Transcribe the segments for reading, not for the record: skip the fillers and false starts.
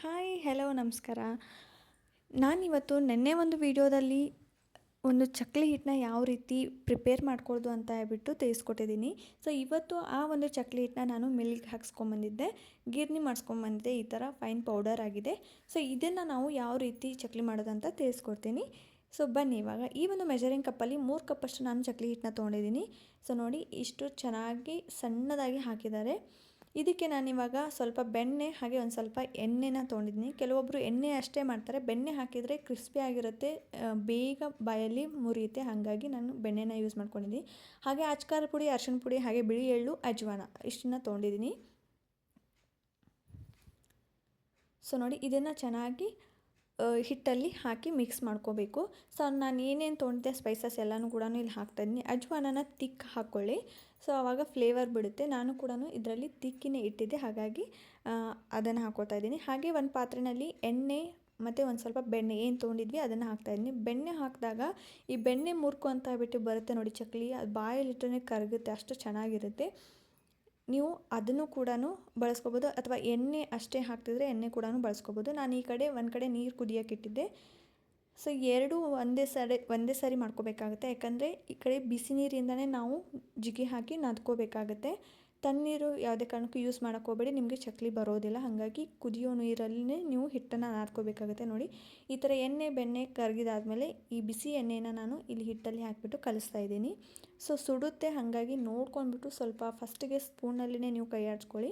Hi hello ನಮಸ್ಕಾರ. ನಾನಿವತ್ತು ನೆನ್ನೆ ಒಂದು ವಿಡಿಯೋದಲ್ಲಿ ಒಂದು ಚಕ್ಲಿ ಹಿಟ್ಟನ್ನ ಯಾವ ರೀತಿ ಪ್ರಿಪೇರ್ ಮಾಡ್ಕೊಳ್ಳೋದು ಅಂತ ಹೇಳ್ಬಿಟ್ಟು ತಿಳಿಸ್ಕೊಟ್ಟಿದ್ದೀನಿ. ಸೊ ಇವತ್ತು ಆ ಒಂದು ಚಕ್ಲಿ ಹಿಟ್ಟನ್ನ ನಾನು ಮಿಲ್ಗೆ ಹಾಕ್ಸ್ಕೊಂಬಂದಿದ್ದೆ, ಗಿರ್ನಿ ಮಾಡಿಸ್ಕೊಂಬಂದಿದ್ದೆ. ಈ ಥರ ಫೈನ್ ಪೌಡರ್ ಆಗಿದೆ. ಸೊ ಇದನ್ನು ನಾವು ಯಾವ ರೀತಿ ಚಕ್ಲಿ ಮಾಡೋದಂತ ತಿಳಿಸ್ಕೊಡ್ತೀನಿ. ಸೊ ಬನ್ನಿ, ಇವಾಗ ಈ ಒಂದು ಮೆಜರಿಂಗ್ ಕಪ್ಪಲ್ಲಿ 3 ಕಪ್ಪಷ್ಟು ನಾನು ಚಕ್ಲಿ ಹಿಟ್ಟನ್ನ ತೊಗೊಂಡಿದ್ದೀನಿ. ಸೊ ನೋಡಿ, ಇಷ್ಟು ಚೆನ್ನಾಗಿ ಸಣ್ಣದಾಗಿ ಹಾಕಿದ್ದಾರೆ. ಇದಕ್ಕೆ ನಾನಿವಾಗ ಸ್ವಲ್ಪ ಬೆಣ್ಣೆ ಹಾಗೆ ಒಂದು ಸ್ವಲ್ಪ ಎಣ್ಣೆನ ತೊಗೊಂಡಿದ್ದೀನಿ. ಕೆಲವೊಬ್ಬರು ಎಣ್ಣೆ ಅಷ್ಟೇ ಮಾಡ್ತಾರೆ, ಬೆಣ್ಣೆ ಹಾಕಿದರೆ ಕ್ರಿಸ್ಪಿ ಆಗಿರುತ್ತೆ, ಬೇಗ ಬಾಯಲ್ಲಿ ಮುರಿಯುತ್ತೆ. ಹಾಗಾಗಿ ನಾನು ಬೆಣ್ಣೆನ ಯೂಸ್ ಮಾಡ್ಕೊಂಡಿದ್ದೀನಿ. ಹಾಗೆ ಅಚ್ಕಾರ ಪುಡಿ, ಅರಿಶಿಣ ಪುಡಿ, ಹಾಗೆ ಬಿಳಿ ಎಳ್ಳು, ಅಜ್ವಾನ ಇಷ್ಟನ್ನು ತೊಗೊಂಡಿದ್ದೀನಿ. ಸೊ ನೋಡಿ, ಇದನ್ನು ಚೆನ್ನಾಗಿ ಹಿಟ್ಟಲ್ಲಿ ಹಾಕಿ ಮಿಕ್ಸ್ ಮಾಡ್ಕೋಬೇಕು. ಸೊ ನಾನು ಏನೇನು ತೊಗೊಂಡಿದ್ದೆ ಸ್ಪೈಸಸ್ ಎಲ್ಲನೂ ಕೂಡ ಇಲ್ಲಿ ಹಾಕ್ತಾಯಿದ್ದೀನಿ. ಅಜ್ವಾನನ ತಿಕ್ ಹಾಕ್ಕೊಳ್ಳಿ, ಸೊ ಆವಾಗ ಫ್ಲೇವರ್ ಬಿಡುತ್ತೆ. ನಾನು ಕೂಡ ಇದರಲ್ಲಿ ತಿಕ್ಕಿನೇ ಇಟ್ಟಿದ್ದೆ, ಹಾಗಾಗಿ ಅದನ್ನು ಹಾಕ್ಕೊಳ್ತಾ ಇದ್ದೀನಿ. ಹಾಗೆ ಒಂದು ಪಾತ್ರೆಯಲ್ಲಿ ಎಣ್ಣೆ ಮತ್ತು ಒಂದು ಸ್ವಲ್ಪ ಬೆಣ್ಣೆ ಏನು ತೊಗೊಂಡಿದ್ವಿ ಅದನ್ನು ಹಾಕ್ತಾಯಿದ್ದೀನಿ. ಬೆಣ್ಣೆ ಹಾಕಿದಾಗ ಈ ಬೆಣ್ಣೆ ಮುರ್ಕು ಅಂತ ಹೇಳ್ಬಿಟ್ಟು ಬರುತ್ತೆ ನೋಡಿ ಚಕ್ಲಿ, ಅದು ಬಾಯಲ್ಲಿಟ್ಟರೆ ಕರಗುತ್ತೆ, ಅಷ್ಟು ಚೆನ್ನಾಗಿರುತ್ತೆ. ನೀವು ಅದನ್ನು ಕೂಡ ಬಳಸ್ಕೋಬೋದು, ಅಥವಾ ಎಣ್ಣೆ ಅಷ್ಟೇ ಹಾಕ್ತಿದ್ರೆ ಎಣ್ಣೆ ಕೂಡ ಬಳಸ್ಕೋಬೋದು. ನಾನು ಈ ಕಡೆ ಒಂದು ಕಡೆ ನೀರು ಕುದಿಯೋಕೆ ಇಟ್ಟಿದ್ದೆ. ಸೊ ಎರಡೂ ಒಂದೇ ಸಾರಿ ಮಾಡ್ಕೋಬೇಕಾಗುತ್ತೆ, ಯಾಕಂದರೆ ಈ ಕಡೆ ಬಿಸಿ ನೀರಿಂದನೇ ನಾವು ಜಿಗಿ ಹಾಕಿ ನಾದ್ಕೋಬೇಕಾಗುತ್ತೆ. ತಣ್ಣೀರು ಯಾವುದೇ ಕಾರಣಕ್ಕೂ ಯೂಸ್ ಮಾಡೋಕ್ಕೆ ಹೋಗಬೇಡಿ, ನಿಮಗೆ ಚಕ್ಲಿ ಬರೋದಿಲ್ಲ. ಹಾಗಾಗಿ ಕುದಿಯೋ ನೀರಲ್ಲೇ ನೀವು ಹಿಟ್ಟನ್ನು ನಾದ್ಕೋಬೇಕಾಗುತ್ತೆ. ನೋಡಿ, ಈ ಥರ ಎಣ್ಣೆ ಬೆಣ್ಣೆ ಕರಗಿದಾದ್ಮೇಲೆ ಈ ಬಿಸಿ ಎಣ್ಣೆನ ನಾನು ಇಲ್ಲಿ ಹಿಟ್ಟಲ್ಲಿ ಹಾಕಿಬಿಟ್ಟು ಕಲಿಸ್ತಾ ಇದ್ದೀನಿ. ಸೊ ಸುಡುತ್ತೆ, ಹಾಗಾಗಿ ನೋಡ್ಕೊಂಡ್ಬಿಟ್ಟು ಸ್ವಲ್ಪ ಫಸ್ಟಿಗೆ ಸ್ಪೂನಲ್ಲಿನೇ ನೀವು ಕೈ ಆಡಿಸ್ಕೊಳ್ಳಿ.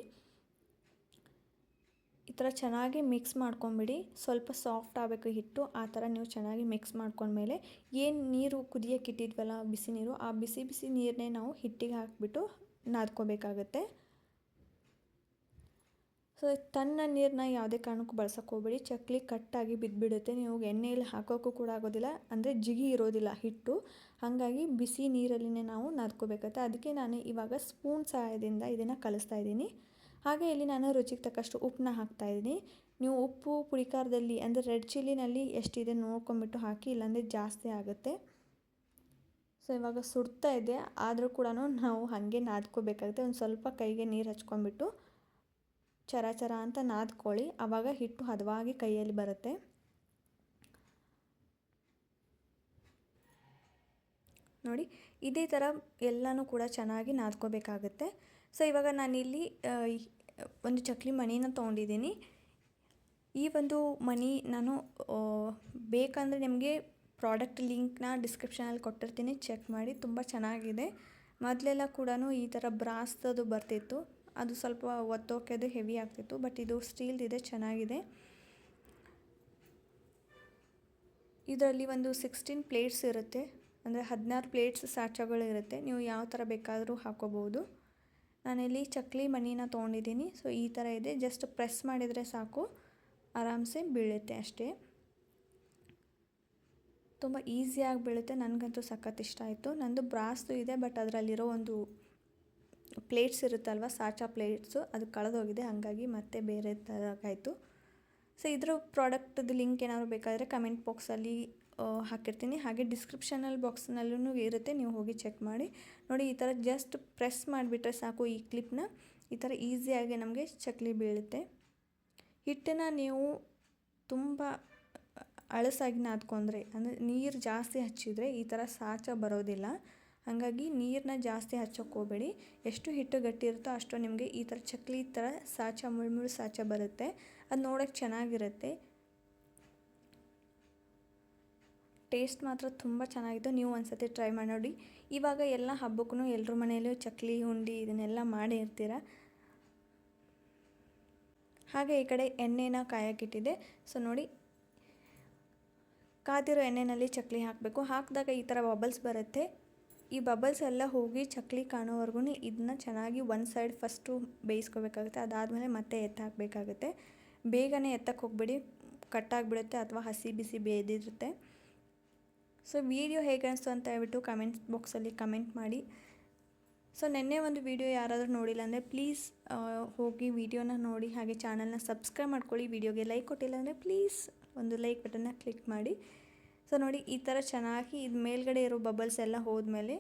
ಈ ಥರ ಚೆನ್ನಾಗಿ ಮಿಕ್ಸ್ ಮಾಡ್ಕೊಂಬಿಡಿ. ಸ್ವಲ್ಪ ಸಾಫ್ಟ್ ಆಗಬೇಕು ಹಿಟ್ಟು, ಆ ಥರ ನೀವು ಚೆನ್ನಾಗಿ ಮಿಕ್ಸ್ ಮಾಡ್ಕೊಂಡ್ಮೇಲೆ ಏನು ನೀರು ಕುದಿಯೋಕೆ ಇಟ್ಟಿದ್ವಲ್ಲ ಬಿಸಿ ನೀರು, ಆ ಬಿಸಿ ಬಿಸಿ ನೀರನ್ನೇ ನಾವು ಹಿಟ್ಟಿಗೆ ಹಾಕಿಬಿಟ್ಟು ನಾದ್ಕೋಬೇಕಾಗತ್ತೆ. ಸೊ ತಣ್ಣ ನೀರನ್ನ ಯಾವುದೇ ಕಾರಣಕ್ಕೂ ಬಳಸೋಕೆ ಹೋಗಬೇಡಿ, ಚಕ್ಲಿ ಕಟ್ಟಾಗಿ ಬಿದ್ದುಬಿಡುತ್ತೆ. ನೀವು ಎಣ್ಣೆಯಲ್ಲಿ ಹಾಕೋಕ್ಕೂ ಕೂಡ ಆಗೋದಿಲ್ಲ, ಅಂದರೆ ಜಿಗಿ ಇರೋದಿಲ್ಲ ಹಿಟ್ಟು. ಹಾಗಾಗಿ ಬಿಸಿ ನೀರಲ್ಲಿನೇ ನಾವು ನಾದ್ಕೋಬೇಕಾಗುತ್ತೆ. ಅದಕ್ಕೆ ನಾನು ಇವಾಗ ಸ್ಪೂನ್ ಸಹಾಯದಿಂದ ಇದನ್ನು ಕಲಿಸ್ತಾ ಇದ್ದೀನಿ. ಹಾಗೆ ಇಲ್ಲಿ ನಾನು ರುಚಿಗೆ ತಕ್ಕಷ್ಟು ಉಪ್ಪನ್ನ ಹಾಕ್ತಾಯಿದ್ದೀನಿ. ನೀವು ಉಪ್ಪು ಪುಡಿಕಾರದಲ್ಲಿ ಅಂದರೆ ರೆಡ್ ಚಿಲ್ಲಿನಲ್ಲಿ ಎಷ್ಟಿದೆ ನೋಡ್ಕೊಂಬಿಟ್ಟು ಹಾಕಿ, ಇಲ್ಲಾಂದರೆ ಜಾಸ್ತಿ ಆಗುತ್ತೆ. ಸೊ ಇವಾಗ ಸುಡ್ತಾ ಇದೆ, ಆದರೂ ಕೂಡ ನಾವು ಹಾಗೆ ನಾದ್ಕೋಬೇಕಾಗುತ್ತೆ. ಒಂದು ಸ್ವಲ್ಪ ಕೈಗೆ ನೀರು ಹಚ್ಕೊಂಡ್ಬಿಟ್ಟು ಚರ ಚರ ಅಂತ ನಾದ್ಕೊಳ್ಳಿ, ಆವಾಗ ಹಿಟ್ಟು ಹದವಾಗಿ ಕೈಯಲ್ಲಿ ಬರುತ್ತೆ. ನೋಡಿ, ಇದೇ ಥರ ಎಲ್ಲನೂ ಕೂಡ ಚೆನ್ನಾಗಿ ನಾದ್ಕೋಬೇಕಾಗುತ್ತೆ. ಸೊ ಇವಾಗ ನಾನಿಲ್ಲಿ ಒಂದು ಚಕ್ಲಿ ಮಣಿನ ತೊಗೊಂಡಿದ್ದೀನಿ. ಈ ಒಂದು ಮಣಿ ನಾನು ಬೇಕಂದರೆ ನಿಮಗೆ ಪ್ರಾಡಕ್ಟ್ ಲಿಂಕ್ನ ಡಿಸ್ಕ್ರಿಪ್ಷನಲ್ಲಿ ಕೊಟ್ಟಿರ್ತೀನಿ, ಚೆಕ್ ಮಾಡಿ. ತುಂಬ ಚೆನ್ನಾಗಿದೆ. ಮೊದಲೆಲ್ಲ ಕೂಡ ಈ ಥರ ಬ್ರಾಸ್ದು ಬರ್ತಿತ್ತು, ಅದು ಸ್ವಲ್ಪ ಒತ್ತೋಕೆ ಅದು ಹೆವಿ ಆಗ್ತಿತ್ತು. ಬಟ್ ಇದು ಸ್ಟೀಲ್ದಿದೆ, ಚೆನ್ನಾಗಿದೆ. ಇದರಲ್ಲಿ ಒಂದು 16 ಪ್ಲೇಟ್ಸ್ ಇರುತ್ತೆ, ಅಂದರೆ 16 ಪ್ಲೇಟ್ಸ್ ಸಾಚಗಳು ಇರುತ್ತೆ. ನೀವು ಯಾವ ಥರ ಬೇಕಾದರೂ ಹಾಕೋಬೋದು. ನಾನಿಲ್ಲಿ ಚಕ್ಲಿ ಮಣಿನ ತೊಗೊಂಡಿದ್ದೀನಿ. ಸೊ ಈ ಥರ ಇದೆ, ಜಸ್ಟ್ ಪ್ರೆಸ್ ಮಾಡಿದರೆ ಸಾಕು, ಆರಾಮ್ಸೆ ಬೀಳುತ್ತೆ ಅಷ್ಟೇ. ತುಂಬ ಈಸಿಯಾಗಿ ಬೀಳುತ್ತೆ. ನನಗಂತೂ ಸಖತ್ ಇಷ್ಟ ಆಯಿತು. ನಂದು ಬ್ರಾಸ್ದು ಇದೆ, ಬಟ್ ಅದರಲ್ಲಿರೋ ಒಂದು ಪ್ಲೇಟ್ಸ್ ಇರುತ್ತಲ್ವ, ಸಾಚಾ ಪ್ಲೇಟ್ಸು, ಅದು ಕಳೆದೋಗಿದೆ. ಹಾಗಾಗಿ ಮತ್ತೆ ಬೇರೆ ಥರಕ್ಕಾಯಿತು. ಸೊ ಇದ್ರ ಪ್ರಾಡಕ್ಟ್ದು ಲಿಂಕ್ ಏನಾದರೂ ಬೇಕಾದರೆ ಕಮೆಂಟ್ ಬಾಕ್ಸಲ್ಲಿ ಹಾಕಿರ್ತೀನಿ. ಹಾಗೆ ಡಿಸ್ಕ್ರಿಪ್ಷನಲ್ ಬಾಕ್ಸ್ನಲ್ಲೂ ಇರುತ್ತೆ, ನೀವು ಹೋಗಿ ಚೆಕ್ ಮಾಡಿ. ನೋಡಿ, ಈ ಥರ ಜಸ್ಟ್ ಪ್ರೆಸ್ ಮಾಡಿಬಿಟ್ರೆ ಸಾಕು, ಈ ಕ್ಲಿಪ್ನ ಈ ಥರ ಈಸಿಯಾಗಿ ನಮಗೆ ಚಕ್ಲಿ ಬೀಳುತ್ತೆ. ಹಿಟ್ಟನ್ನು ನೀವು ತುಂಬ ಅಳಸಾಗಿ ನಾದ್ಕೊಂಡ್ರೆ, ಅಂದರೆ ನೀರು ಜಾಸ್ತಿ ಹಚ್ಚಿದರೆ ಈ ಥರ ಸಾಚ ಬರೋದಿಲ್ಲ. ಹಾಗಾಗಿ ನೀರನ್ನ ಜಾಸ್ತಿ ಹಚ್ಚೋಕೆ ಹೋಗಬೇಡಿ. ಎಷ್ಟು ಹಿಟ್ಟು ಗಟ್ಟಿ ಇರುತ್ತೋ ಅಷ್ಟು ನಿಮಗೆ ಈ ಥರ ಚಕ್ಲಿ ಥರ ಸಾಚ ಮುಳ್ಳು ಸಾಚ ಬರುತ್ತೆ. ಅದು ನೋಡೋಕ್ಕೆ ಚೆನ್ನಾಗಿರುತ್ತೆ. ಟೇಸ್ಟ್ ಮಾತ್ರ ತುಂಬ ಚೆನ್ನಾಗಿತ್ತು. ನೀವು ಒಂದು ಸತಿ ಟ್ರೈ ಮಾಡಿ ನೋಡಿ. ಇವಾಗ ಎಲ್ಲ ಹಬ್ಬಕ್ಕೂ ಎಲ್ಲರ ಮನೆಯಲ್ಲೂ ಚಕ್ಲಿ ಉಂಡೆ ಇದನ್ನೆಲ್ಲ ಮಾಡಿ ಇರ್ತೀರ. ಹಾಗೆ ಈ ಕಡೆ ಎಣ್ಣೆನ ಕಾಯಕ್ಕಿಟ್ಟಿದೆ. ಸೊ ನೋಡಿ, ಕಾದಿರೋ ಎಣ್ಣೆಯಲ್ಲಿ ಚಕ್ಲಿ ಹಾಕಬೇಕು. ಹಾಕಿದಾಗ ಈ ಥರ ಬಬಲ್ಸ್ ಬರುತ್ತೆ. ಈ ಬಬಲ್ಸ್ ಎಲ್ಲ ಹೋಗಿ ಚಕ್ಲಿ ಕಾಣೋವರೆಗೂ ಇದನ್ನ ಚೆನ್ನಾಗಿ ಒಂದು ಸೈಡ್ ಫಸ್ಟು ಬೇಯಿಸ್ಕೋಬೇಕಾಗುತ್ತೆ. ಅದಾದಮೇಲೆ ಮತ್ತೆ ಹಾಕಬೇಕಾಗುತ್ತೆ. ಬೇಗನೆ ಎತ್ತಕ್ಕೆ ಹೋಗಬೇಡಿ, ಕಟ್ಟಾಗಿಬಿಡುತ್ತೆ ಅಥವಾ ಹಸಿ ಬಿಸಿ ಬೇಯ್ದಿರುತ್ತೆ. ಸೊ ವಿಡಿಯೋ ಹೇಗೆ ಅನಿಸ್ತು ಅಂತ ಹೇಳ್ಬಿಟ್ಟು ಕಮೆಂಟ್ ಬಾಕ್ಸಲ್ಲಿ ಕಮೆಂಟ್ ಮಾಡಿ. ಸೊ ನೆನ್ನೆ ಒಂದು ವಿಡಿಯೋ ಯಾರಾದರೂ ನೋಡಿಲ್ಲ ಅಂದರೆ ಪ್ಲೀಸ್ ಹೋಗಿ ವಿಡಿಯೋನ ನೋಡಿ, ಹಾಗೆ ಚಾನಲ್ನ ಸಬ್ಸ್ಕ್ರೈಬ್ ಮಾಡ್ಕೊಳ್ಳಿ. ವಿಡಿಯೋಗೆ ಲೈಕ್ ಕೊಟ್ಟಿಲ್ಲ ಅಂದರೆ ಪ್ಲೀಸ್ ಒಂದು ಲೈಕ್ ಬಟನ್ನ ಕ್ಲಿಕ್ ಮಾಡಿ. ಸೊ ನೋಡಿ, ಈ ಥರ ಚೆನ್ನಾಗಿ ಇದು ಮೇಲ್ಗಡೆ ಇರೋ ಬಬಲ್ಸ್ ಎಲ್ಲ ಹೋದ್ಮೇಲೆ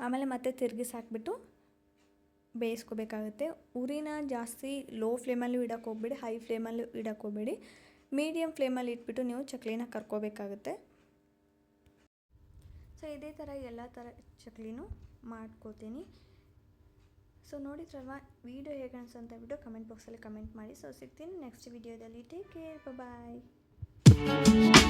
ಆಮೇಲೆ ಮತ್ತೆ ತಿರುಗಿಸಿ ಹಾಕಿಬಿಟ್ಟು ಬೇಯಿಸ್ಕೋಬೇಕಾಗುತ್ತೆ. ಉರಿನ ಜಾಸ್ತಿ ಲೋ ಫ್ಲೇಮಲ್ಲೂ ಇಡೋಕ್ಕೆ ಹೋಗ್ಬೇಡಿ, ಹೈ ಫ್ಲೇಮಲ್ಲೂ ಇಡೋಕ್ಕೆ ಹೋಗ್ಬೇಡಿ. ಮೀಡಿಯಮ್ ಫ್ಲೇಮಲ್ಲಿ ಇಟ್ಬಿಟ್ಟು ನೀವು ಚಕ್ಲಿನ ಕರ್ಕೋಬೇಕಾಗುತ್ತೆ. ಸೊ ಇದೇ ಥರ ಎಲ್ಲ ಥರ ಚಕ್ಲಿನೂ ಮಾಡ್ಕೋತೀನಿ. ಸೊ ನೋಡಿದ್ರಲ್ವ ವಿಡಿಯೋ ಹೇಗೆ ಅನಿಸ್ತು ಅಂತ ಹೇಳ್ಬಿಟ್ಟು ಕಮೆಂಟ್ ಬಾಕ್ಸಲ್ಲಿ ಕಮೆಂಟ್ ಮಾಡಿ. ಸೊ ಸಿಗ್ತೀನಿ ನೆಕ್ಸ್ಟ್ ವಿಡಿಯೋದಲ್ಲಿ. ಟೇಕ್ ಕೇರ್, ಬಾಯ್.